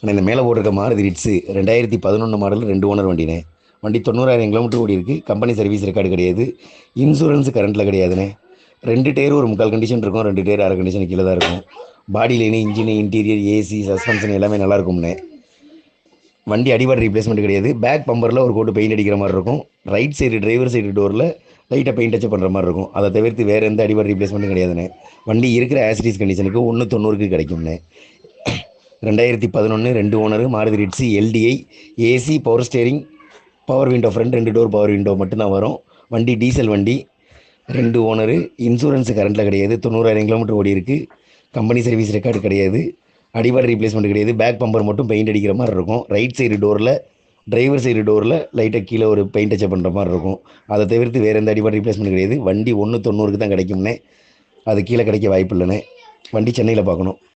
ஆனால் இந்த மேலே போட்டிருக்க மாருதி ரிட்ஸு 2011 மாடல் 2 ஓனர் வண்டினே. வண்டி 90,000 கிலோமீட்டர் ஓடி இருக்குது. கம்பெனி சர்வீஸ் ரெக்கார்டு கிடையாது. இன்சூரன்ஸ் கரண்ட்டில் கிடையாதுண்ணே. 2 டயரும் ஒரு 3/4 கண்டிஷன் இருக்கும். 2 டயர் அரை கண்டிஷன் கீழே தான் இருக்கும். Body line, engine, interior, AC, suspension எல்லாமே நல்லா இருக்கும்ண்ணே. வண்டி அடிபாடு ரீப்ளேஸ்மெண்ட் கிடையாது. பேக் பம்பரில் ஒரு கோட்டு பெயிண்ட் அடிக்கிற மாதிரி இருக்கும். ரைட் சைடு டிரைவர் சைடு டோரில் லைட்டாக பெயிண்ட் டச் பண்ணுற மாதிரி இருக்கும். அதை தவிர்த்து வேறு எந்த அடிபாடு ரீப்ளேஸ்மெண்ட்டும் கிடையாதுண்ணே. வண்டி இருக்கிற ஆசிடிஸ் கண்டிஷனுக்கு 190க்கு கிடைக்கும்ண்ணே. 2011 2 owner Maruti Ritz LTI, AC, power steering, power window, front 2 door power window மட்டும்தான் வரும். வண்டி டீசல் வண்டி, 2 ஓனரு. இன்சூரன்ஸ் கரண்ட்டில் கிடையாது. 90,000 கிலோமீட்டர் ஓடி இருக்குது. கம்பெனி சர்வீஸ் ரெக்கார்டு கிடையாது. அடிபாடு ரீப்ளேஸ்மெண்ட் கிடையாது. பேக் பம்பர் மட்டும் பெயிண்ட் அடிக்கிற மாதிரி இருக்கும். ரைட் சைடு டோரில், டிரைவர் சைடு டோரில் லைட்டாக கீழே ஒரு பெயிண்ட் டச்சப் பண்ணுற மாதிரி இருக்கும். அதை தவிர்த்து வேறு எந்த அடிபாடு ரீப்ளேஸ்மெண்ட் கிடையாது. வண்டி 190க்கு தான் கிடைக்கும்னே. அது கீழே கிடைக்க வாய்ப்பு இல்லைண்ணே. வண்டி சென்னையில் பார்க்கணும்.